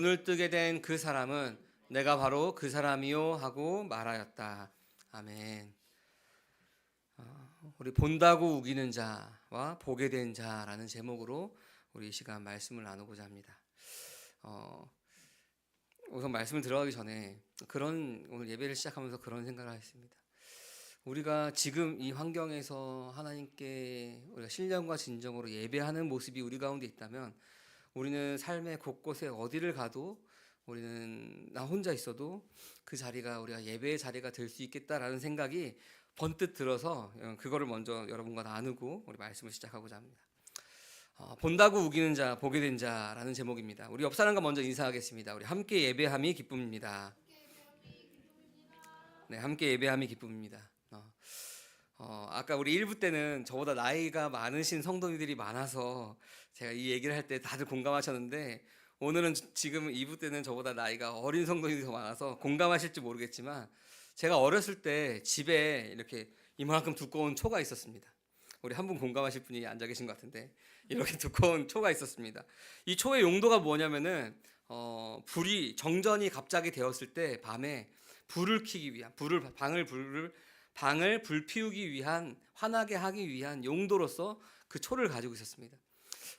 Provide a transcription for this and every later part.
눈을 뜨게 된 그 사람은 내가 바로 그 사람이요 하고 말하였다. 아멘. 우리 본다고 우기는 자와 보게 된 자라는 제목으로 우리 이 시간 말씀을 나누고자 합니다. 우선 말씀을 들어가기 전에 오늘 예배를 시작하면서 그런 생각을 했습니다. 우리가 지금 이 환경에서 하나님께 우리가 신령과 진정으로 예배하는 모습이 우리 가운데 있다면 우리는 삶의 곳곳에 어디를 가도 우리는 나 혼자 있어도 그 자리가 우리가 예배의 자리가 될 수 있겠다라는 생각이 번뜩 들어서 그거를 먼저 여러분과 나누고 우리 말씀을 시작하고자 합니다. 본다고 우기는 자, 보게 된 자라는 제목입니다. 우리 옆 사람과 먼저 인사하겠습니다. 우리 함께 예배함이 기쁨입니다. 네, 함께 예배함이 기쁨입니다. 아까 우리 1부 때는 저보다 나이가 많으신 성도님들이 많아서 제가 이 얘기를 할 때 다들 공감하셨는데 오늘은 지금 2부 때는 저보다 나이가 어린 성도님들이 더 많아서 공감하실지 모르겠지만 제가 어렸을 때 집에 이렇게 이만큼 두꺼운 초가 있었습니다. 우리 한 분 공감하실 분이 앉아 계신 것 같은데 이렇게 두꺼운 초가 있었습니다. 이 초의 용도가 뭐냐면은 불이 정전이 갑자기 되었을 때 밤에 불을 켜기 위한 방을 불피우기 위한 환하게 하기 위한 용도로서 그 초를 가지고 있었습니다.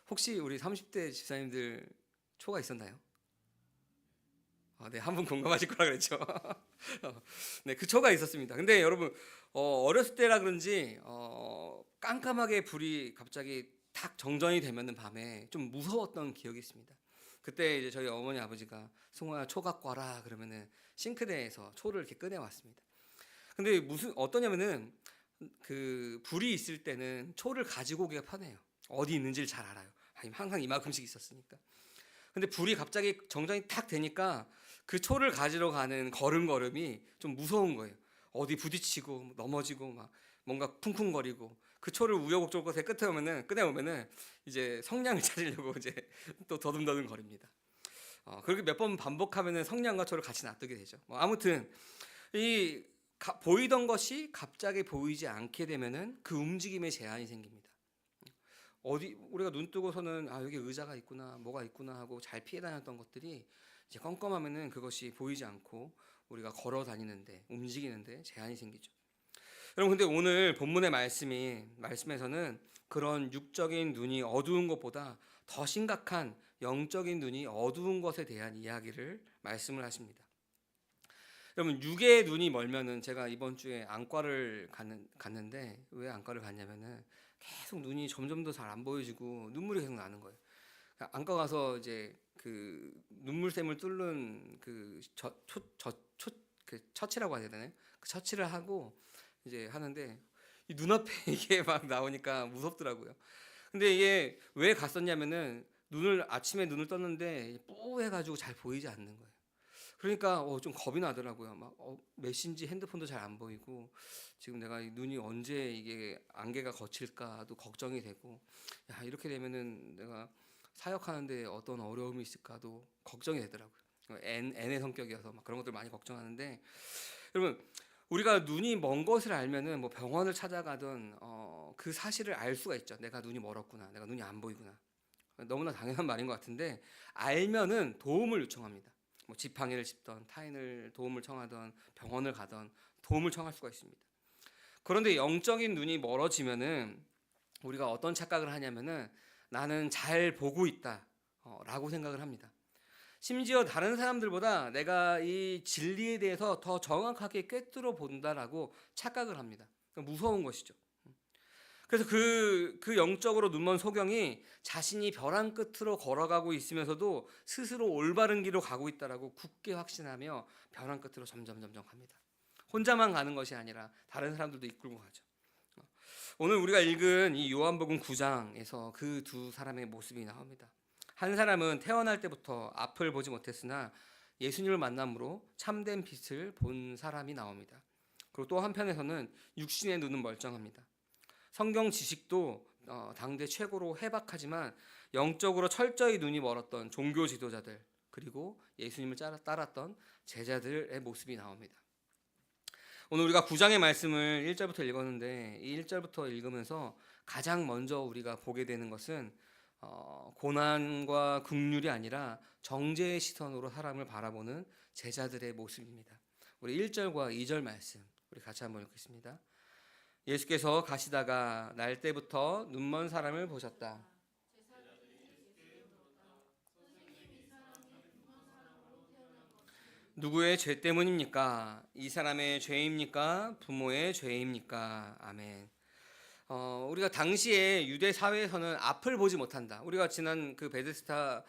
혹시 우리 30대 집사님들 초가 있었나요? 네, 한 분 공감하실 거라 그랬죠. 네, 그 초가 있었습니다. 근데 여러분 어렸을 때라 그런지 깜깜하게 불이 갑자기 탁 정전이 되면은 밤에 좀 무서웠던 기억이 있습니다. 그때 이제 저희 어머니 아버지가 승호야 초 갖고 와라 그러면은 싱크대에서 초를 이렇게 꺼내 왔습니다. 근데 어떠냐면은 그 불이 있을 때는 초를 가지고 오기가 편해요. 어디 있는지를 잘 알아요. 항상 이만큼씩 있었으니까. 근데 불이 갑자기 정전이 탁 되니까 그 초를 가지러 가는 걸음걸음이 좀 무서운 거예요. 어디 부딪히고 넘어지고 막 뭔가 쿵쿵거리고 그 초를 우여곡절 끝에 끝에 오면은 이제 성냥을 찾으려고 이제 또 더듬더듬 거립니다. 그렇게 몇 번 반복하면은 성냥과 초를 같이 놔두게 되죠. 아무튼 이 보이던 것이 갑자기 보이지 않게 되면은 그 움직임에 제한이 생깁니다. 어디 우리가 눈 뜨고서는 여기 의자가 있구나 뭐가 있구나 하고 잘 피해 다녔던 것들이 이제 껌껌하면은 그것이 보이지 않고 우리가 걸어 다니는데 움직이는데 제한이 생기죠. 여러분 근데 오늘 본문의 말씀에서는 그런 육적인 눈이 어두운 것보다 더 심각한 영적인 눈이 어두운 것에 대한 이야기를 말씀을 하십니다. 여러분 육의 눈이 멀면은 제가 이번 주에 안과를 갔는데 왜 안과를 갔냐면은 계속 눈이 점점 더 잘 안 보여지고 눈물이 계속 나는 거예요. 안과 가서 이제 그 눈물샘을 뚫는 그 처치라고 해야 되나요? 그 처치를 하고 이제 하는데 이 눈앞에 이게 막 나오니까 무섭더라고요. 근데 이게 왜 갔었냐면은 아침에 눈을 떴는데 뿌해가지고 잘 보이지 않는 거예요. 그러니까 좀 겁이 나더라고요. 막 메신지 핸드폰도 잘 안 보이고 지금 내가 눈이 언제 이게 안개가 거칠까도 걱정이 되고 이렇게 되면은 내가 사역하는데 어떤 어려움이 있을까도 걱정이 되더라고요. N의 성격이어서 막 그런 것들 많이 걱정하는데 여러분 우리가 눈이 먼 것을 알면은 뭐 병원을 찾아가든 그 사실을 알 수가 있죠. 내가 눈이 멀었구나, 내가 눈이 안 보이구나. 너무나 당연한 말인 것 같은데 알면은 도움을 요청합니다. 뭐 지팡이를 짚던 타인을 도움을 청하던 병원을 가던 도움을 청할 수가 있습니다. 그런데 영적인 눈이 멀어지면은 우리가 어떤 착각을 하냐면은 나는 잘 보고 있다 라고 생각을 합니다. 심지어 다른 사람들보다 내가 이 진리에 대해서 더 정확하게 꿰뚫어 본다라고 착각을 합니다. 무서운 것이죠. 그래서 그 영적으로 눈먼 소경이 자신이 벼랑 끝으로 걸어가고 있으면서도 스스로 올바른 길로 가고 있다라고 굳게 확신하며 벼랑 끝으로 점점 갑니다. 혼자만 가는 것이 아니라 다른 사람들도 이끌고 가죠. 오늘 우리가 읽은 이 요한복음 9장에서 그 두 사람의 모습이 나옵니다. 한 사람은 태어날 때부터 앞을 보지 못했으나 예수님을 만남으로 참된 빛을 본 사람이 나옵니다. 그리고 또 한편에서는 육신의 눈은 멀쩡합니다. 성경 지식도 당대 최고로 해박하지만 영적으로 철저히 눈이 멀었던 종교 지도자들 그리고 예수님을 따랐던 제자들의 모습이 나옵니다. 오늘 우리가 9장의 말씀을 1절부터 읽었는데 이 1절부터 읽으면서 가장 먼저 우리가 보게 되는 것은 고난과 긍휼이 아니라 정죄의 시선으로 사람을 바라보는 제자들의 모습입니다. 우리 1절과 2절 말씀 우리 같이 한번 읽겠습니다. 예수께서 가시다가 날 때부터 눈먼 사람을 보셨다. 누구의 죄 때문입니까? 이 사람의 죄입니까? 부모의 죄입니까? 아멘. 우리가 당시에 유대 사회에서는 앞을 보지 못한다. 우리가 지난 그 베데스다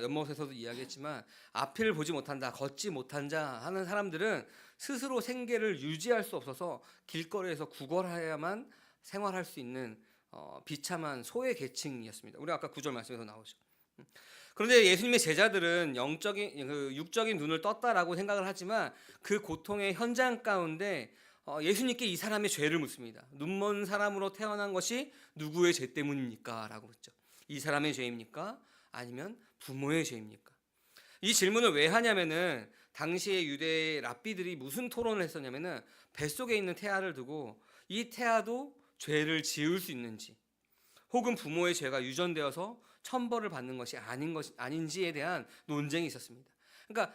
연못에서도 이야기했지만 앞을 보지 못한다, 걷지 못한 자 하는 사람들은 스스로 생계를 유지할 수 없어서 길거리에서 구걸해야만 생활할 수 있는 비참한 소외 계층이었습니다. 우리 아까 9절 말씀에서 나오죠. 그런데 예수님의 제자들은 육적인 눈을 떴다라고 생각을 하지만 그 고통의 현장 가운데 예수님께 이 사람의 죄를 묻습니다. 눈먼 사람으로 태어난 것이 누구의 죄 때문입니까? 라고 묻죠. 이 사람의 죄입니까? 아니면 부모의 죄입니까? 이 질문을 왜 하냐면은 당시의 유대 랍비들이 무슨 토론을 했었냐면은 뱃속에 있는 태아를 두고 이 태아도 죄를 지을 수 있는지, 혹은 부모의 죄가 유전되어서 천벌을 받는 것이 아닌지에 대한 논쟁이 있었습니다. 그러니까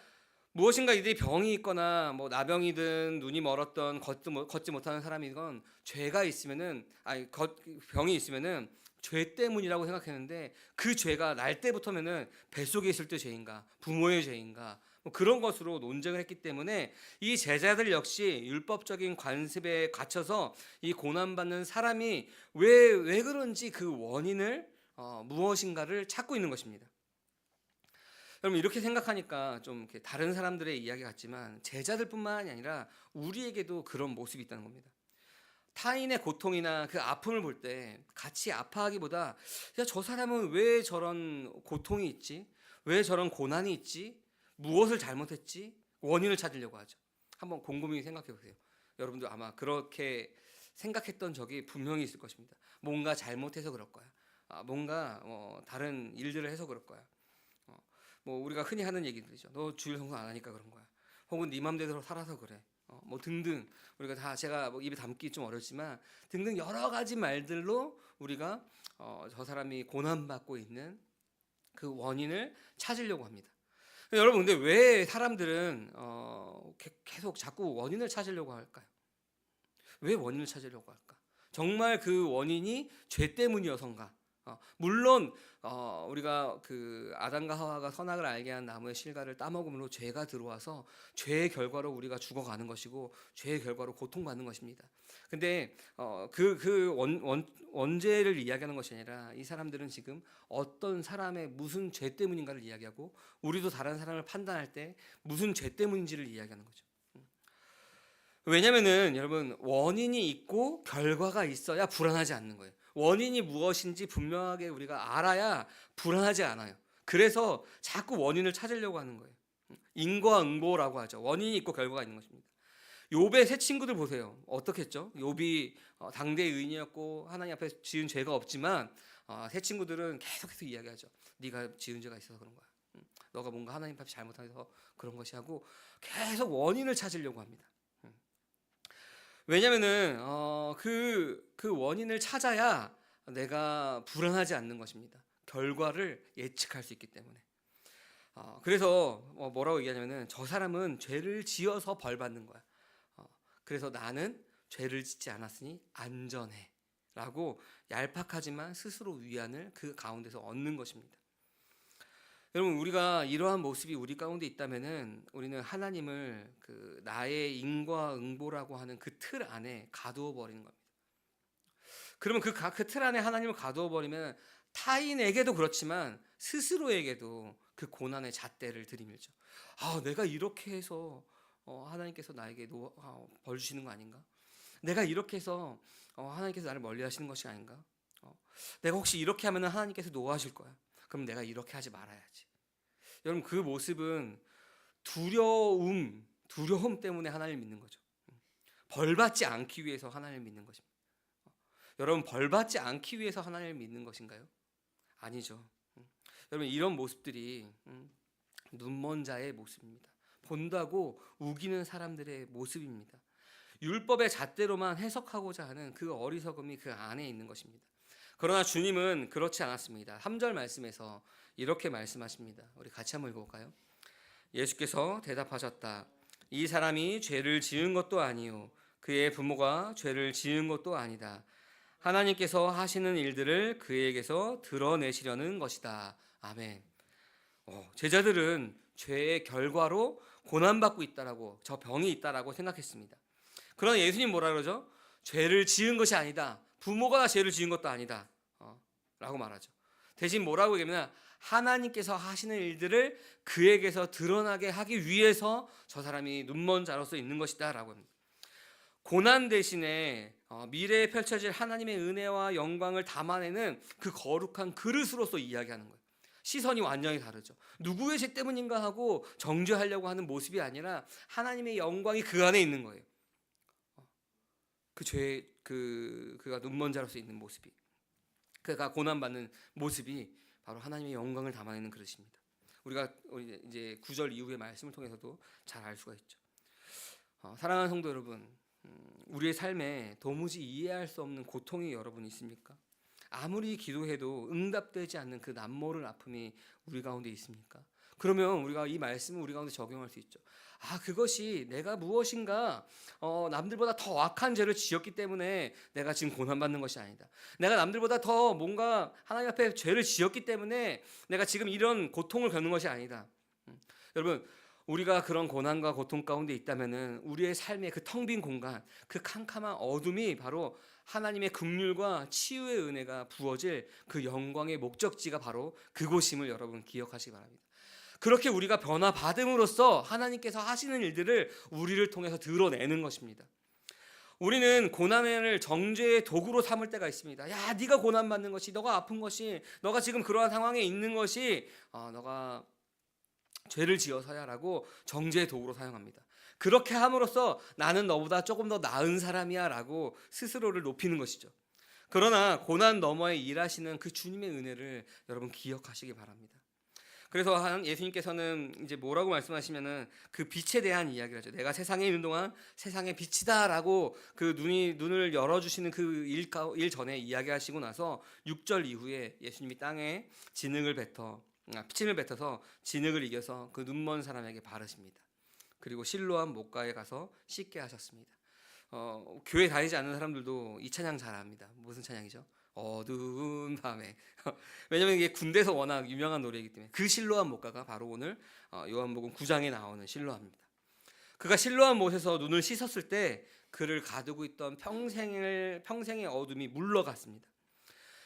무엇인가 이들이 병이 있거나 뭐 나병이든 눈이 멀었던 걷지 못하는 사람이건 죄가 있으면은 병이 있으면은 죄 때문이라고 생각했는데 그 죄가 날 때부터면은 뱃속에 있을 때 죄인가 부모의 죄인가 뭐 그런 것으로 논쟁을 했기 때문에 이 제자들 역시 율법적인 관습에 갇혀서 이 고난받는 사람이 왜 그런지 그 원인을 무엇인가를 찾고 있는 것입니다. 여러분 이렇게 생각하니까 좀 다른 사람들의 이야기 같지만 제자들뿐만이 아니라 우리에게도 그런 모습이 있다는 겁니다. 타인의 고통이나 그 아픔을 볼 때 같이 아파하기보다 야, 저 사람은 왜 저런 고통이 있지? 왜 저런 고난이 있지? 무엇을 잘못했지? 원인을 찾으려고 하죠. 한번 곰곰이 생각해 보세요. 여러분도 아마 그렇게 생각했던 적이 분명히 있을 것입니다. 뭔가 잘못해서 그럴 거야. 뭔가 다른 일들을 해서 그럴 거야. 뭐 우리가 흔히 하는 얘기들이죠. 너 주일 성수 안 하니까 그런 거야. 혹은 네 맘대로 살아서 그래. 뭐 등등 우리가 다 제가 뭐 입에 담기 좀 어렵지만 등등 여러 가지 말들로 우리가 저 사람이 고난받고 있는 그 원인을 찾으려고 합니다. 여러분 근데 왜 사람들은 계속 자꾸 원인을 찾으려고 할까요? 왜 원인을 찾으려고 할까? 정말 그 원인이 죄 때문이어서인가? 물론 우리가 그 아담과 하와가 선악을 알게 한 나무의 실과를 따먹음으로 죄가 들어와서 죄의 결과로 우리가 죽어가는 것이고 죄의 결과로 고통받는 것입니다. 근데 원죄를 이야기하는 것이 아니라 이 사람들은 지금 어떤 사람의 무슨 죄 때문인가를 이야기하고 우리도 다른 사람을 판단할 때 무슨 죄 때문인지를 이야기하는 거죠. 왜냐면은 여러분 원인이 있고 결과가 있어야 불안하지 않는 거예요. 원인이 무엇인지 분명하게 우리가 알아야 불안하지 않아요. 그래서 자꾸 원인을 찾으려고 하는 거예요. 인과응보라고 하죠. 원인이 있고 결과가 있는 것입니다. 욥의 세 친구들 보세요. 어떻게 했죠? 욥이 당대 의인이었고 하나님 앞에 지은 죄가 없지만 세 친구들은 계속해서 이야기하죠. 네가 지은 죄가 있어서 그런 거야. 너가 뭔가 하나님 앞에 잘못해서 그런 것이 하고 계속 원인을 찾으려고 합니다. 왜냐면은 그 원인을 찾아야 내가 불안하지 않는 것입니다. 결과를 예측할 수 있기 때문에. 그래서 뭐라고 얘기하냐면은 저 사람은 죄를 지어서 벌 받는 거야. 그래서 나는 죄를 짓지 않았으니 안전해. 라고 얄팍하지만 스스로 위안을 그 가운데서 얻는 것입니다. 여러분 우리가 이러한 모습이 우리 가운데 있다면은 우리는 하나님을 그 나의 인과응보라고 하는 그 틀 안에 가두어 버리는 겁니다. 그러면 그 틀 안에 하나님을 가두어 버리면 타인에게도 그렇지만 스스로에게도 그 고난의 잣대를 들이밀죠. 내가 이렇게 해서 하나님께서 나에게 벌 주시는 거 아닌가? 내가 이렇게 해서 하나님께서 나를 멀리하시는 것이 아닌가? 내가 혹시 이렇게 하면 하나님께서 노하실 거야. 그럼 내가 이렇게 하지 말아야지. 여러분 그 모습은 두려움 때문에 하나님을 믿는 거죠. 벌받지 않기 위해서 하나님을 믿는 것입니다. 여러분 벌받지 않기 위해서 하나님을 믿는 것인가요? 아니죠. 여러분 이런 모습들이 눈먼 자의 모습입니다. 본다고 우기는 사람들의 모습입니다. 율법의 잣대로만 해석하고자 하는 그 어리석음이 그 안에 있는 것입니다. 그러나 주님은 그렇지 않았습니다. 3절 말씀에서 이렇게 말씀하십니다. 우리 같이 한번 읽어볼까요? 예수께서 대답하셨다. 이 사람이 죄를 지은 것도 아니요 그의 부모가 죄를 지은 것도 아니다. 하나님께서 하시는 일들을 그에게서 드러내시려는 것이다. 아멘. 제자들은 죄의 결과로 고난받고 있다라고, 저 병이 있다라고 생각했습니다. 그러나 예수님 뭐라 그러죠? 죄를 지은 것이 아니다. 부모가 죄를 지은 것도 아니다. 라고 말하죠. 대신 뭐라고 얘기하면 하나님께서 하시는 일들을 그에게서 드러나게 하기 위해서 저 사람이 눈먼 자로서 있는 것이다 라고 합니다. 고난 대신에 미래에 펼쳐질 하나님의 은혜와 영광을 담아내는 그 거룩한 그릇으로서 이야기하는 거예요. 시선이 완전히 다르죠. 누구의 죄 때문인가 하고 정죄하려고 하는 모습이 아니라 하나님의 영광이 그 안에 있는 거예요. 그 죄, 그가 눈먼 자로서 있는 모습이, 그가 고난받는 모습이 바로 하나님의 영광을 담아내는 그릇입니다. 우리가 이제 9절 이후의 말씀을 통해서도 잘 알 수가 있죠. 사랑하는 성도 여러분, 우리의 삶에 도무지 이해할 수 없는 고통이 여러분 있습니까? 아무리 기도해도 응답되지 않는 그 남모를 아픔이 우리 가운데 있습니까? 그러면 우리가 이 말씀을 우리 가운데 적용할 수 있죠. 그것이 내가 무엇인가 남들보다 더 악한 죄를 지었기 때문에 내가 지금 고난받는 것이 아니다. 내가 남들보다 더 뭔가 하나님 앞에 죄를 지었기 때문에 내가 지금 이런 고통을 겪는 것이 아니다. 여러분, 우리가 그런 고난과 고통 가운데 있다면은 우리의 삶의 그 텅 빈 공간, 그 캄캄한 어둠이 바로 하나님의 긍휼과 치유의 은혜가 부어질 그 영광의 목적지가 바로 그곳임을 여러분 기억하시기 바랍니다. 그렇게 우리가 변화받음으로써 하나님께서 하시는 일들을 우리를 통해서 드러내는 것입니다. 우리는 고난을 정죄의 도구로 삼을 때가 있습니다. 야, 네가 고난받는 것이, 너가 아픈 것이, 너가 지금 그러한 상황에 있는 것이 너가 죄를 지어서야라고 정죄의 도구로 사용합니다. 그렇게 함으로써 나는 너보다 조금 더 나은 사람이야 라고 스스로를 높이는 것이죠. 그러나 고난 너머에 일하시는 그 주님의 은혜를 여러분 기억하시기 바랍니다. 그래서 예수님께서는 이제 뭐라고 말씀하시면은 그 빛에 대한 이야기를 하죠. 내가 세상에 있는 동안 세상의 빛이다라고 그 눈을 열어주시는 그 일 전에 이야기하시고 나서 6절 이후에 예수님이 땅에 피침을 뱉어서 진흙을 이겨서 그 눈먼 사람에게 바르십니다. 그리고 실로암 목가에 가서 씻게 하셨습니다. 교회 다니지 않는 사람들도 이 찬양 잘 압니다. 무슨 찬양이죠? 어두운 밤에. 왜냐면 이게 군대에서 워낙 유명한 노래이기 때문에. 그 실로암 목가가 바로 오늘 요한복음 9장에 나오는 실로암입니다. 그가 실로암 못에서 눈을 씻었을 때 그를 가두고 있던 평생의 어둠이 물러갔습니다.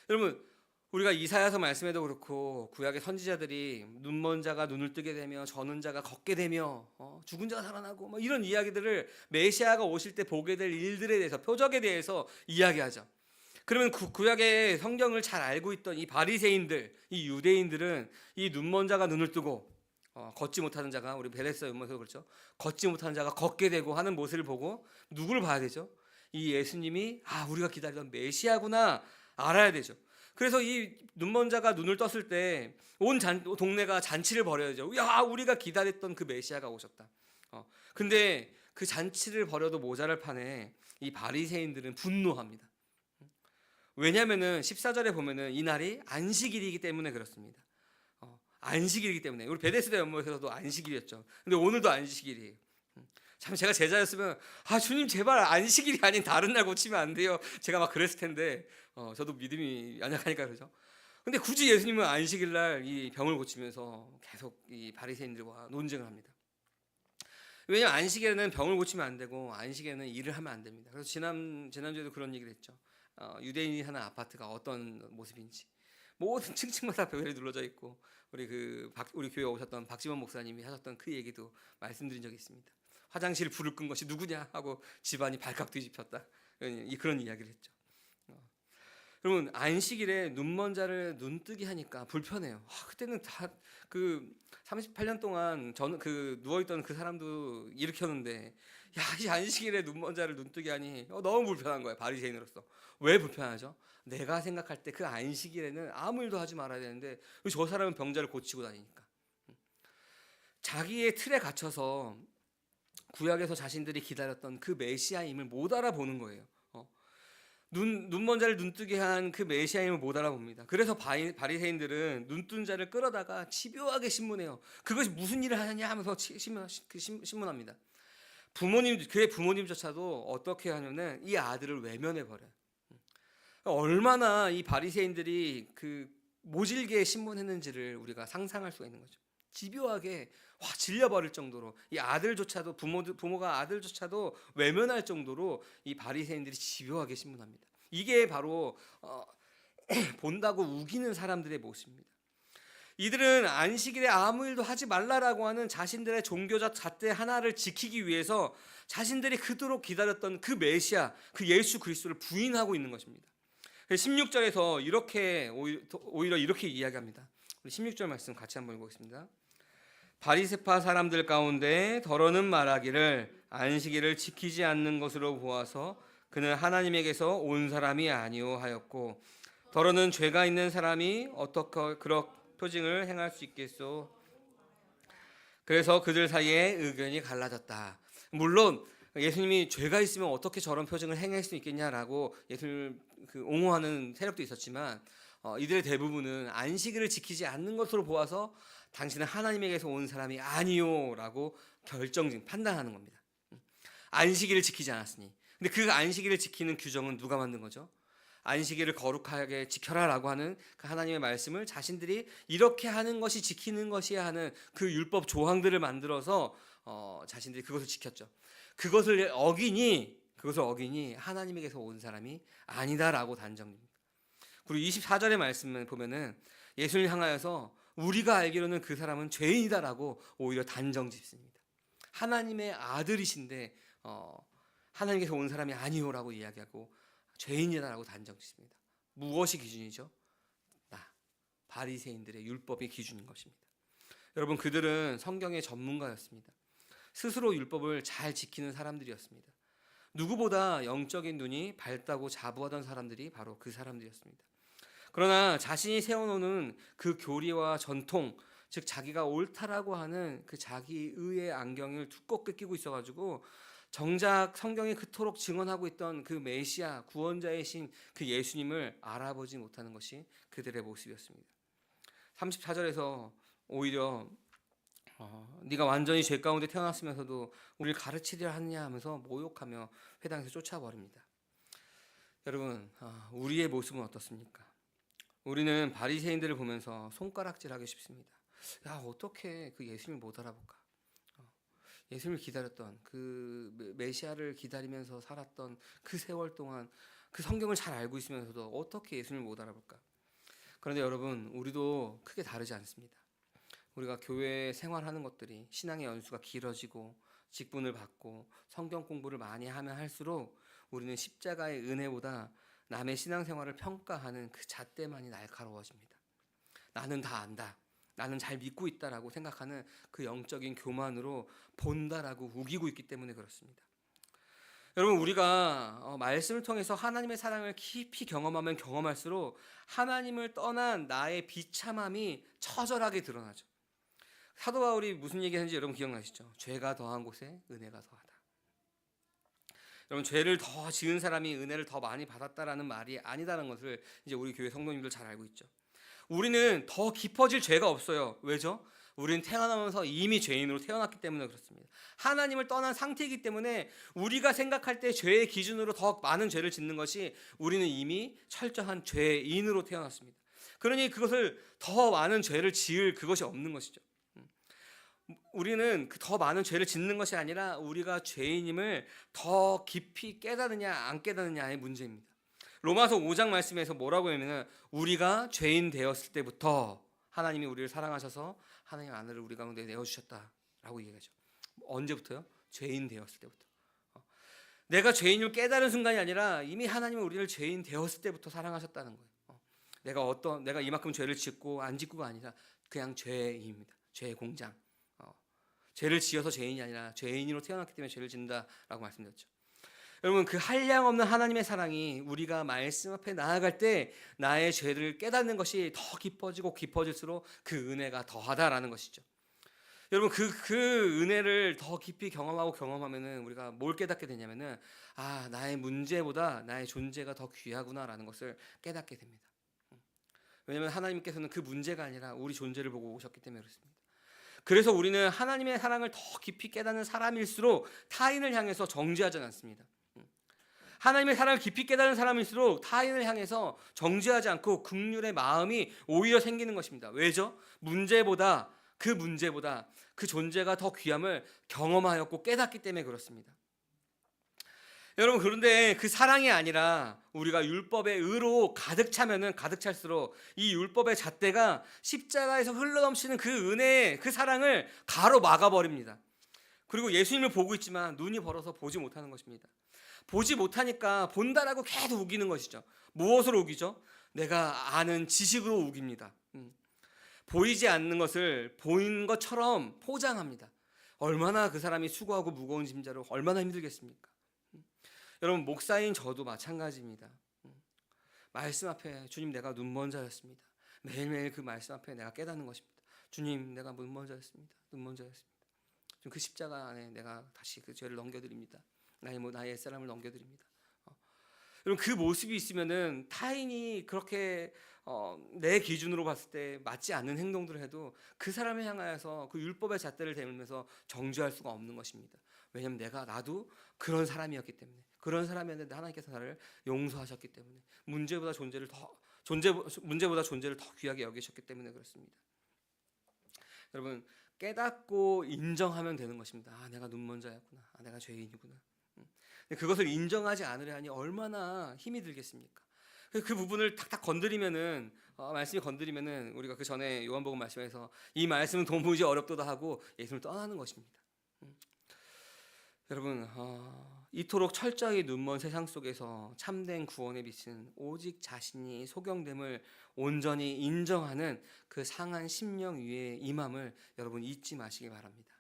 여러분, 우리가 이사야서 말씀에도 그렇고 구약의 선지자들이 눈먼 자가 눈을 뜨게 되며 저는 자가 걷게 되며 죽은 자가 살아나고 뭐 이런 이야기들을 메시아가 오실 때 보게 될 일들에 대해서, 표적에 대해서 이야기하죠. 그러면 구약의 성경을 잘 알고 있던 이 바리새인들, 이 유대인들은 이 눈먼 자가 눈을 뜨고 걷지 못하는 자가, 우리 베레스 연못에서 그렇죠, 걷지 못하는 자가 걷게 되고 하는 모습을 보고 누구를 봐야 되죠? 이 예수님이 우리가 기다리던 메시아구나 알아야 되죠. 그래서 이 눈먼 자가 눈을 떴을 때 온 동네가 잔치를 벌여야죠. 야, 우리가 기다렸던 그 메시아가 오셨다. 근데 그 잔치를 벌여도 모자랄 판에 이 바리새인들은 분노합니다. 왜냐면은 14절에 보면은 이 날이 안식일이기 때문에 그렇습니다. 안식일이기 때문에. 우리 베데스다 연못에서도 안식일이었죠. 근데 오늘도 안식일이에요. 참 제가 제자였으면 주님 제발 안식일이 아닌 다른 날 고치면 안 돼요. 제가 막 그랬을 텐데 저도 믿음이 연약하니까 그러죠. 근데 굳이 예수님은 안식일 날 이 병을 고치면서 계속 이 바리새인들과 논쟁을 합니다. 왜냐하면 안식일에는 병을 고치면 안 되고 안식일에는 일을 하면 안 됩니다. 그래서 지난주에도 그런 얘기를 했죠. 유대인이 사는 아파트가 어떤 모습인지 모든 층층마다 벽에 눌러져 있고 우리 교회 오셨던 박지원 목사님이 하셨던 그 얘기도 말씀드린 적이 있습니다. 화장실 불을 끈 것이 누구냐 하고 집안이 발칵 뒤집혔다. 그런 이야기를 했죠. 여러분, 안식일에 눈먼 자를 눈뜨게 하니까 불편해요. 그때는 다 그 38년 동안 저는 그 누워있던 그 사람도 일으켰는데 이 안식일에 눈먼 자를 눈뜨게 하니 너무 불편한 거예요. 바리새인으로서. 왜 불편하죠? 내가 생각할 때 그 안식일에는 아무 일도 하지 말아야 되는데 저 사람은 병자를 고치고 다니니까. 자기의 틀에 갇혀서 구약에서 자신들이 기다렸던 그 메시아임을 못 알아보는 거예요. 눈먼 자를 눈뜨게 한 그 메시아임을 못 알아봅니다. 그래서 바리새인들은 눈뜬 자를 끌어다가 집요하게 신문해요. 그것이 무슨 일을 하느냐 하면서 신문합니다. 그의 부모님조차도 어떻게 하냐면 이 아들을 외면해 버려요. 얼마나 이 바리새인들이 그 모질게 신문했는지를 우리가 상상할 수가 있는 거죠. 집요하게 질려버릴 정도로 이 아들조차도 부모가 아들조차도 외면할 정도로 이 바리새인들이 집요하게 신문합니다. 이게 바로 본다고 우기는 사람들의 모습입니다. 이들은 안식일에 아무 일도 하지 말라라고 하는 자신들의 종교적 잣대 하나를 지키기 위해서 자신들이 그토록 기다렸던 그 메시아, 그 예수 그리스도를 부인하고 있는 것입니다. 16절에서 오히려 이렇게 이야기합니다. 우리 16절 말씀 같이 한번 읽어보겠습니다. 바리새파 사람들 가운데 더러는 말하기를 안식일을 지키지 않는 것으로 보아서 그는 하나님에게서 온 사람이 아니오 하였고, 더러는 죄가 있는 사람이 어떻게 그런 표징을 행할 수 있겠소. 그래서 그들 사이에 의견이 갈라졌다. 물론 예수님이 죄가 있으면 어떻게 저런 표징을 행할 수 있겠냐라고 예수님을 옹호하는 세력도 있었지만, 이들의 대부분은 안식일을 지키지 않는 것으로 보아서 당신은 하나님에게서 온 사람이 아니요라고 판단하는 겁니다. 안식일을 지키지 않았으니. 근데 그 안식일을 지키는 규정은 누가 만든 거죠? 안식일을 거룩하게 지켜라라고 하는 그 하나님의 말씀을 자신들이 이렇게 하는 것이 지키는 것이야 하는 그 율법 조항들을 만들어서 자신들이 그것을 지켰죠. 그것을 어기니 하나님에게서 온 사람이 아니다라고 단정됩니다. 그리고 24절의 말씀을 보면은 예수님을 향하여서 우리가 알기로는 그 사람은 죄인이다라고 오히려 단정짓습니다. 하나님의 아들이신데 하나님께서 온 사람이 아니오라고 이야기하고 죄인이다라고 단정짓습니다. 무엇이 기준이죠? 바리새인들의 율법이 기준인 것입니다. 여러분, 그들은 성경의 전문가였습니다. 스스로 율법을 잘 지키는 사람들이었습니다. 누구보다 영적인 눈이 밝다고 자부하던 사람들이 바로 그 사람들이었습니다. 그러나 자신이 세워놓는 그 교리와 전통, 즉 자기가 옳다라고 하는 그 자기의의 안경을 두껍게 끼고 있어가지고 정작 성경이 그토록 증언하고 있던 그 메시아 구원자의 신 그 예수님을 알아보지 못하는 것이 그들의 모습이었습니다. 34절에서 오히려 네가 완전히 죄 가운데 태어났으면서도 우리를 가르치려 하느냐 하면서 모욕하며 회당에서 쫓아버립니다. 여러분, 우리의 모습은 어떻습니까? 우리는 바리새인들을 보면서 손가락질하기 쉽습니다. 야, 어떻게 그 예수님을 못 알아볼까? 예수님을 기다렸던 그 메시아를 기다리면서 살았던 그 세월 동안 그 성경을 잘 알고 있으면서도 어떻게 예수님을 못 알아볼까? 그런데 여러분, 우리도 크게 다르지 않습니다. 우리가 교회 생활하는 것들이 신앙의 연수가 길어지고 직분을 받고 성경 공부를 많이 하면 할수록 우리는 십자가의 은혜보다 남의 신앙생활을 평가하는 그 잣대만이 날카로워집니다. 나는 다 안다, 나는 잘 믿고 있다라고 생각하는 그 영적인 교만으로 본다라고 우기고 있기 때문에 그렇습니다. 여러분, 우리가 말씀을 통해서 하나님의 사랑을 깊이 경험하면 경험할수록 하나님을 떠난 나의 비참함이 처절하게 드러나죠. 사도 바울이 무슨 얘기하는지 여러분 기억나시죠? 죄가 더한 곳에 은혜가 더하다. 여러분, 죄를 더 지은 사람이 은혜를 더 많이 받았다라는 말이 아니다라는 것을 이제 우리 교회 성도님들 잘 알고 있죠. 우리는 더 깊어질 죄가 없어요. 왜죠? 우리는 태어나면서 이미 죄인으로 태어났기 때문에 그렇습니다. 하나님을 떠난 상태이기 때문에 우리가 생각할 때 죄의 기준으로 더 많은 죄를 짓는 것이 우리는 이미 철저한 죄인으로 태어났습니다. 그러니 그것을 더 많은 죄를 지을 그것이 없는 것이죠. 우리는 더 많은 죄를 짓는 것이 아니라 우리가 죄인임을 더 깊이 깨달으냐 안 깨달으냐의 문제입니다. 로마서 5장 말씀에서 뭐라고 하냐면 우리가 죄인 되었을 때부터 하나님이 우리를 사랑하셔서 하나님 아들을 우리 가운데 내어주셨다라고 얘기하죠. 언제부터요? 죄인 되었을 때부터. 내가 죄인을 깨달은 순간이 아니라 이미 하나님은 우리를 죄인 되었을 때부터 사랑하셨다는 거예요. 내가 이만큼 죄를 짓고 안 짓고가 아니라 그냥 죄입니다. 죄의 공장. 죄를 지어서 죄인이 아니라 죄인으로 태어났기 때문에 죄를 짓는다라고 말씀드렸죠. 여러분, 그 한량없는 하나님의 사랑이 우리가 말씀 앞에 나아갈 때 나의 죄를 깨닫는 것이 더 깊어지고 깊어질수록 그 은혜가 더하다라는 것이죠. 여러분 그 은혜를 더 깊이 경험하면은 우리가 뭘 깨닫게 되냐면은 나의 문제보다 나의 존재가 더 귀하구나라는 것을 깨닫게 됩니다. 왜냐하면 하나님께서는 그 문제가 아니라 우리 존재를 보고 오셨기 때문에 그렇습니다. 그래서 우리는 하나님의 사랑을 더 깊이 깨닫는 사람일수록 타인을 향해서 정죄하지 않습니다. 하나님의 사랑을 깊이 깨닫는 사람일수록 타인을 향해서 정죄하지 않고 긍휼의 마음이 오히려 생기는 것입니다. 왜죠? 그 문제보다 그 존재가 더 귀함을 경험하였고 깨닫기 때문에 그렇습니다. 여러분, 그런데 그 사랑이 아니라 우리가 율법의 의로 가득 차면은 가득 찰수록 이 율법의 잣대가 십자가에서 흘러넘치는 그 은혜의 그 사랑을 가로막아 버립니다. 그리고 예수님을 보고 있지만 눈이 벌어서 보지 못하는 것입니다. 보지 못하니까 본다라고 계속 우기는 것이죠. 무엇으로 우기죠? 내가 아는 지식으로 우깁니다. 보이지 않는 것을 보이는 것처럼 포장합니다. 얼마나 그 사람이 수고하고 무거운 짐자로 얼마나 힘들겠습니까? 여러분, 목사인 저도 마찬가지입니다. 말씀 앞에 주님, 내가 눈먼 자였습니다. 매일매일 그 말씀 앞에 내가 깨닫는 것입니다. 주님, 내가 눈먼 자였습니다. 눈먼 자였습니다. 그 십자가 안에 내가 다시 그 죄를 넘겨드립니다. 나의 옛사람을 넘겨드립니다. 여러분, 그 모습이 있으면은 타인이 그렇게 내 기준으로 봤을 때 맞지 않는 행동들을 해도 그 사람을 향하여서 그 율법의 잣대를 대면서 정죄할 수가 없는 것입니다. 왜냐하면 나도 그런 사람이었기 때문에, 그런 사람이었는데 하나님께서 나를 용서하셨기 때문에, 문제보다 존재를 더 귀하게 여기셨기 때문에 그렇습니다. 여러분, 깨닫고 인정하면 되는 것입니다. 내가 눈먼 자였구나. 내가 죄인이구나. 그것을 인정하지 않으려 하니 얼마나 힘이 들겠습니까? 그 부분을 탁탁 건드리면은 말씀이 건드리면은 우리가 그 전에 요한복음 말씀에서 이 말씀은 도무지 어렵도다 하고 예수님을 떠나는 것입니다. 여러분, 이토록 철저히 눈먼 세상 속에서 참된 구원의 빛은 오직 자신이 소경됨을 온전히 인정하는 그 상한 심령 위에 임함을 여러분 잊지 마시기 바랍니다.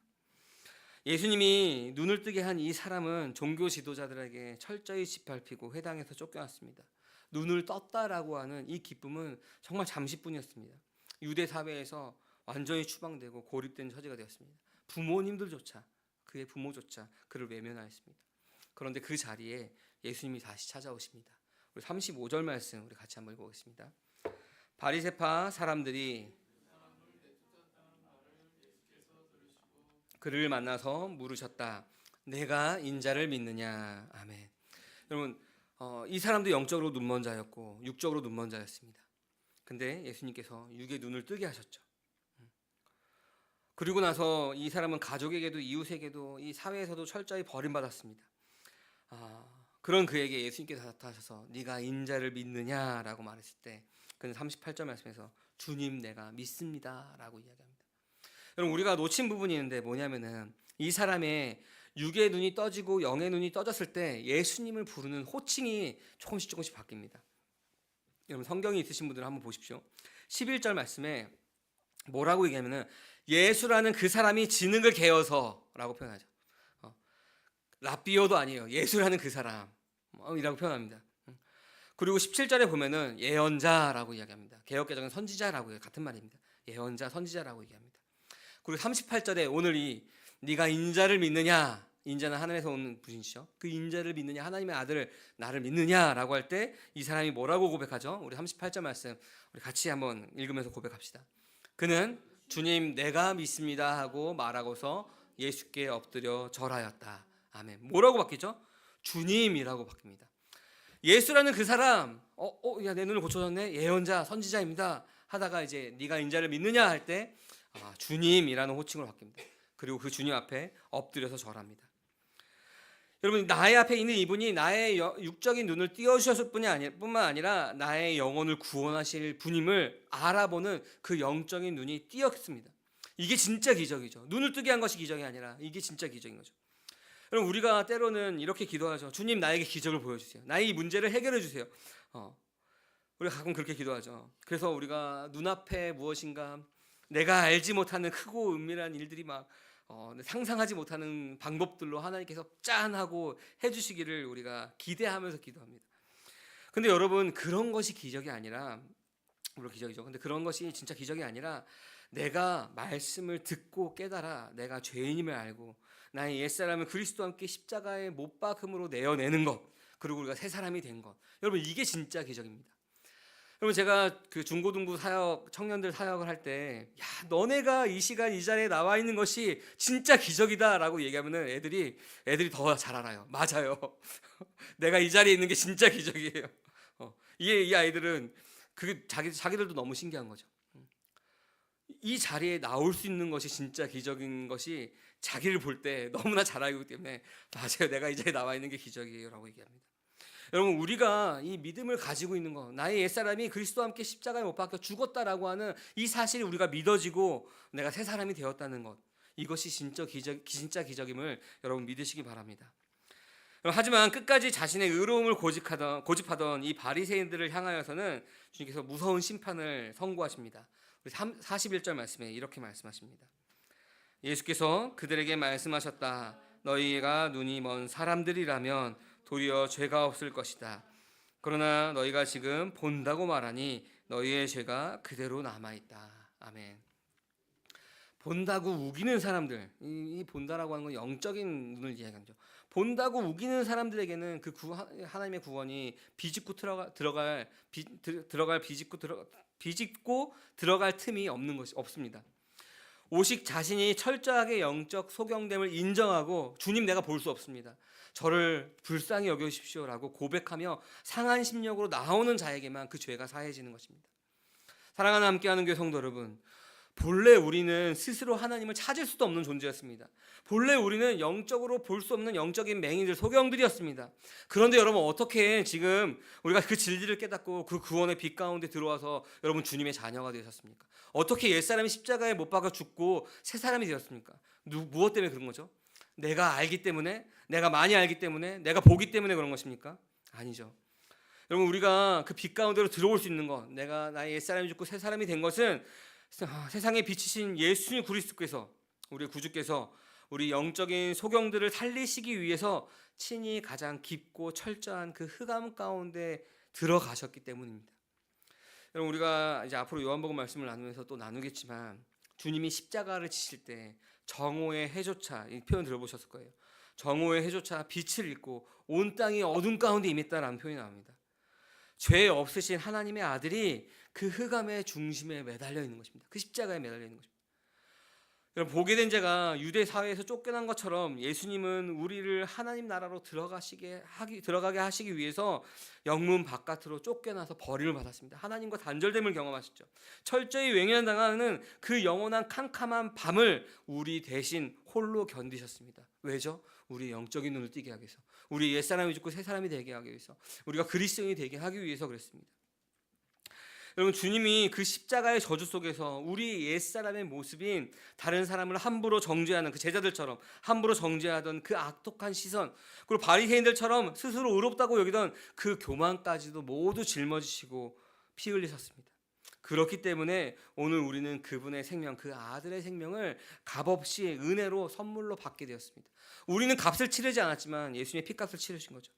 예수님이 눈을 뜨게 한 이 사람은 종교 지도자들에게 철저히 짓밟히고 회당에서 쫓겨났습니다. 눈을 떴다라고 하는 이 기쁨은 정말 잠시뿐이었습니다. 유대 사회에서 완전히 추방되고 고립된 처지가 되었습니다. 그의 부모조차 그를 외면하였습니다. 그런데 그 자리에 예수님이 다시 찾아오십니다. 우리 35절 말씀 우리 같이 한번 읽어보겠습니다. 바리새파 사람들이 그를 만나서 물으셨다. 내가 인자를 믿느냐? 아멘. 여러분, 이 사람도 영적으로 눈먼 자였고 육적으로 눈먼 자였습니다. 근데 예수님께서 육의 눈을 뜨게 하셨죠. 그리고 나서 이 사람은 가족에게도 이웃에게도 이 사회에서도 철저히 버림받았습니다. 그런 그에게 예수님께서 나타나셔서 네가 인자를 믿느냐라고 말했을 때 그는 38절 말씀에서 주님, 내가 믿습니다라고 이야기합니다. 여러분, 우리가 놓친 부분이 있는데 뭐냐면은 이 사람의 육의 눈이 떠지고 영의 눈이 떠졌을 때 예수님을 부르는 호칭이 조금씩 바뀝니다. 여러분, 성경이 있으신 분들은 한번 보십시오. 11절 말씀에 뭐라고 얘기하면은 예수라는 그 사람이 지능을 개어서라고 표현하죠. 라비오도 아니에요. 예수라는 그 사람이라고 표현합니다. 그리고 17절에 보면은 예언자라고 이야기합니다. 개역개정은 선지자라고 같은 말입니다. 예언자, 선지자라고 얘기합니다. 그리고 38절에 오늘 네가 인자를 믿느냐? 인자는 하늘에서 오는 분이시죠. 그 인자를 믿느냐? 하나님의 아들 나를 믿느냐라고 할 때 이 사람이 뭐라고 고백하죠? 우리 38절 말씀 우리 같이 한번 읽으면서 고백합시다. 그는 주님, 내가 믿습니다 하고 말하고서 예수께 엎드려 절하였다. 아멘. 뭐라고 바뀌죠? 주님이라고 바뀝니다. 예수라는 그 사람, 내 눈을 고쳐줬네. 예언자, 선지자입니다. 하다가 이제 네가 인자를 믿느냐 할 때 주님이라는 호칭으로 바뀝니다. 그리고 그 주님 앞에 엎드려서 절합니다. 여러분, 나의 앞에 있는 이분이 나의 육적인 눈을 띄워주셨을 뿐만 아니라 나의 영혼을 구원하실 분임을 알아보는 그 영적인 눈이 띄었습니다. 이게 진짜 기적이죠. 눈을 뜨게 한 것이 기적이 아니라 이게 진짜 기적인 거죠. 여러분, 우리가 때로는 이렇게 기도하죠. 주님, 나에게 기적을 보여주세요. 나의 이 문제를 해결해 주세요. 우리가 가끔 그렇게 기도하죠. 그래서 우리가 눈앞에 무엇인가 내가 알지 못하는 크고 은밀한 일들이 막 상상하지 못하는 방법들로 하나님께서 짠하고 해주시기를 우리가 기대하면서 기도합니다. 근데 여러분, 그런 것이 기적이 아니라, 물론 기적이죠. 근데 그런 것이 진짜 기적이 아니라 내가 말씀을 듣고 깨달아 내가 죄인임을 알고 나의 옛사람을 그리스도와 함께 십자가에 못 박음으로 내어내는 것, 그리고 우리가 새 사람이 된 것. 여러분, 이게 진짜 기적입니다. 여러분, 제가 그 중고등부 사역, 청년들 사역을 할 때, 야, 너네가 이 시간 이 자리에 나와 있는 것이 진짜 기적이다라고 얘기하면은 애들이 더 잘 알아요. 맞아요. 내가 이 자리에 있는 게 진짜 기적이에요. 이 아이들은 그 자기들도 너무 신기한 거죠. 이 자리에 나올 수 있는 것이 진짜 기적인 것이 자기를 볼 때 너무나 잘 알고 있기 때문에, 맞아요, 내가 이 자리에 나와 있는 게 기적이에요라고 얘기합니다. 여러분, 우리가 이 믿음을 가지고 있는 것, 나의 옛사람이 그리스도와 함께 십자가에 못 박혀 죽었다라고 하는 이 사실이 우리가 믿어지고 내가 새 사람이 되었다는 것, 이것이 진짜 기적임을 여러분 믿으시기 바랍니다. 하지만 끝까지 자신의 의로움을 고집하던 이 바리새인들을 향하여서는 주님께서 무서운 심판을 선고하십니다. 41절 말씀에 이렇게 말씀하십니다. 예수께서 그들에게 말씀하셨다. 너희가 눈이 먼 사람들이라면 도리어 죄가 없을 것이다. 그러나 너희가 지금 본다고 말하니 너희의 죄가 그대로 남아있다. 아멘. 본다고 우기는 사람들, 이 본다라고 하는 건 영적인 눈을 이야기하죠. 본다고 우기는 사람들에게는 그 하나님의 구원이 비집고 들어갈 틈이 없습니다. 오직 자신이 철저하게 영적 소경됨을 인정하고 주님, 내가 볼 수 없습니다. 저를 불쌍히 여겨주십시오라고 고백하며 상한 심령으로 나오는 자에게만 그 죄가 사해지는 것입니다. 사랑하는 함께하는 교회 성도 여러분, 본래 우리는 스스로 하나님을 찾을 수도 없는 존재였습니다. 본래 우리는 영적으로 볼 수 없는 영적인 맹인들, 소경들이었습니다. 그런데 여러분, 어떻게 지금 우리가 그 진리를 깨닫고 그 구원의 빛 가운데 들어와서 여러분 주님의 자녀가 되셨습니까? 어떻게 옛사람이 십자가에 못 박아 죽고 새 사람이 되었습니까? 무엇 때문에 그런 거죠? 내가 알기 때문에, 내가 많이 알기 때문에, 내가 보기 때문에 그런 것입니까? 아니죠. 여러분, 우리가 그 빛 가운데로 들어올 수 있는 것, 내가 나의 옛사람이 죽고 새 사람이 된 것은 세상에 비치신 예수님 그리스도께서, 우리 구주께서 우리 영적인 소경들을 살리시기 위해서 친히 가장 깊고 철저한 그 흑암 가운데 들어가셨기 때문입니다. 여러분, 우리가 이제 앞으로 요한복음 말씀을 나누면서 또 나누겠지만, 주님이 십자가를 지실 때 정오의 해조차, 이 표현 들어보셨을 거예요. 정오의 해조차 빛을 잃고 온 땅이 어둠 가운데 임했다라는 표현이 나옵니다. 죄 없으신 하나님의 아들이 그 흑암의 중심에 매달려 있는 것입니다. 그 십자가에 매달려 있는 것입니다. 여러분, 보게 된 자가 유대 사회에서 쫓겨난 것처럼 예수님은 우리를 하나님 나라로 들어가게 하시기 위해서 영문 바깥으로 쫓겨나서 버림을 받았습니다. 하나님과 단절됨을 경험하셨죠. 철저히 외면당하는 그 영원한 캄캄한 밤을 우리 대신 홀로 견디셨습니다. 왜죠? 우리 영적인 눈을 띄게 하기 위해서, 우리 옛사람이 죽고 새 사람이 되게 하기 위해서, 우리가 그리스도인이 되게 하기 위해서 그랬습니다. 여러분, 주님이 그 십자가의 저주 속에서 우리 옛사람의 모습인 다른 사람을 함부로 정죄하는 그 제자들처럼 함부로 정죄하던 그 악독한 시선, 그리고 바리새인들처럼 스스로 의롭다고 여기던 그 교만까지도 모두 짊어지시고 피 흘리셨습니다. 그렇기 때문에 오늘 우리는 그분의 생명, 그 아들의 생명을 값없이 은혜로 선물로 받게 되었습니다. 우리는 값을 치르지 않았지만 예수님의 피값을 치르신 거죠.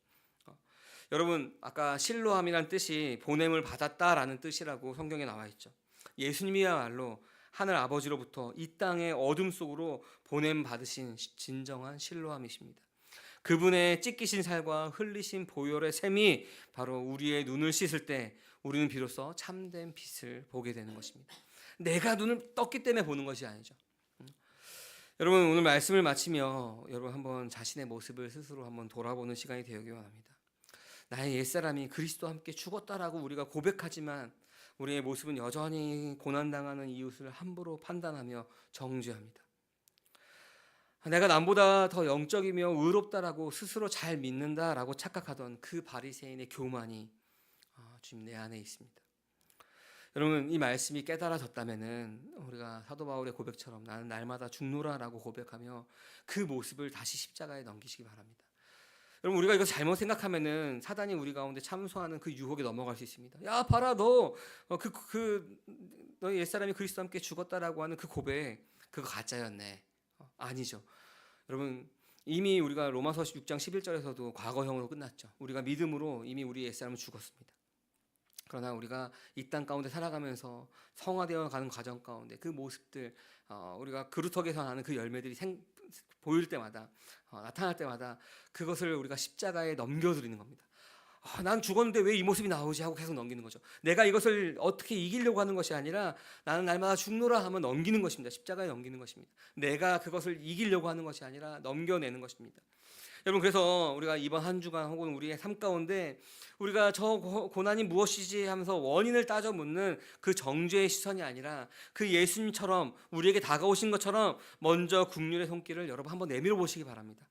여러분, 아까 실로함이란 뜻이 보냄을 받았다라는 뜻이라고 성경에 나와 있죠. 예수님이야말로 하늘 아버지로부터 이 땅의 어둠 속으로 보냄 받으신 진정한 실로함이십니다. 그분의 찢기신 살과 흘리신 보혈의 샘이 바로 우리의 눈을 씻을 때 우리는 비로소 참된 빛을 보게 되는 것입니다. 내가 눈을 떴기 때문에 보는 것이 아니죠. 여러분, 오늘 말씀을 마치며 여러분 한번 자신의 모습을 스스로 한번 돌아보는 시간이 되기 원합니다. 나의 옛사람이 그리스도와 함께 죽었다라고 우리가 고백하지만 우리의 모습은 여전히 고난당하는 이웃을 함부로 판단하며 정죄합니다. 내가 남보다 더 영적이며 의롭다라고 스스로 잘 믿는다라고 착각하던 그 바리새인의 교만이 지금 내 안에 있습니다. 여러분, 이 말씀이 깨달아졌다면은 우리가 사도 바울의 고백처럼 나는 날마다 죽노라라고 고백하며 그 모습을 다시 십자가에 넘기시기 바랍니다. 여러분, 우리가 이거 잘못 생각하면은 사단이 우리 가운데 참소하는 그 유혹에 넘어갈 수 있습니다. 야, 봐라, 너 너의 옛사람이 그리스도와 함께 죽었다라고 하는 그 고백, 그거 가짜였네. 아니죠. 여러분, 이미 우리가 로마서 6장 11절에서도 과거형으로 끝났죠. 우리가 믿음으로 이미 우리 옛사람은 죽었습니다. 그러나 우리가 이 땅 가운데 살아가면서 성화되어 가는 과정 가운데 그 모습들, 우리가 그루터기에서 나는 그 열매들이 보일 때마다, 나타날 때마다 그것을 우리가 십자가에 넘겨드리는 겁니다. 난 죽었는데 왜 이 모습이 나오지 하고 계속 넘기는 거죠. 내가 이것을 어떻게 이기려고 하는 것이 아니라 나는 날마다 죽노라 하면 넘기는 것입니다. 십자가에 넘기는 것입니다. 내가 그것을 이기려고 하는 것이 아니라 넘겨내는 것입니다. 여러분, 그래서 우리가 이번 한 주간 혹은 우리의 삶 가운데 우리가 저 고난이 무엇이지 하면서 원인을 따져 묻는 그 정죄의 시선이 아니라 그 예수님처럼 우리에게 다가오신 것처럼 먼저 긍휼의 손길을 여러분 한번 내밀어 보시기 바랍니다.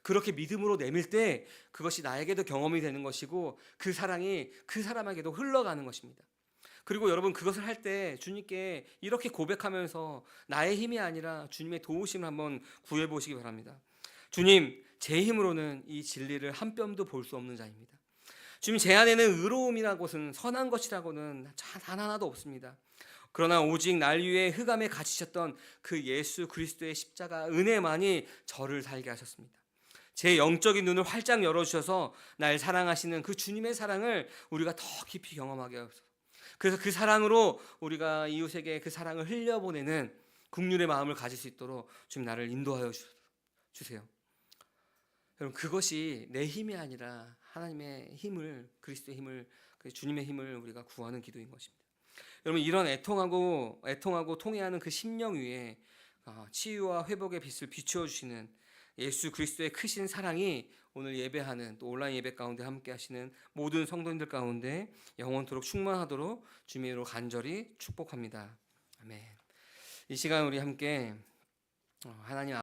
그렇게 믿음으로 내밀 때 그것이 나에게도 경험이 되는 것이고 그 사랑이 그 사람에게도 흘러가는 것입니다. 그리고 여러분, 그것을 할 때 주님께 이렇게 고백하면서 나의 힘이 아니라 주님의 도우심을 한번 구해 보시기 바랍니다. 주님, 제 힘으로는 이 진리를 한 뼘도 볼 수 없는 자입니다. 주님, 제 안에는 의로움이라고는, 선한 것이라고는 단 하나도 없습니다. 그러나 오직 날 위해 흑암에 갇히셨던 그 예수 그리스도의 십자가 은혜만이 저를 살게 하셨습니다. 제 영적인 눈을 활짝 열어주셔서 날 사랑하시는 그 주님의 사랑을 우리가 더 깊이 경험하게 하소서. 그래서 그 사랑으로 우리가 이웃에게 그 사랑을 흘려보내는 긍휼의 마음을 가질 수 있도록 주님 나를 인도하여 주세요. 여러분, 그것이 내 힘이 아니라 하나님의 힘을, 그리스도의 힘을, 주님의 힘을 우리가 구하는 기도인 것입니다. 여러분, 이런 애통하고 통회하는 그 심령 위에 치유와 회복의 빛을 비추어 주시는 예수 그리스도의 크신 사랑이 오늘 예배하는, 또 온라인 예배 가운데 함께 하시는 모든 성도님들 가운데 영원토록 충만하도록 주님의 이름으로 간절히 축복합니다. 아멘. 이 시간 우리 함께 하나님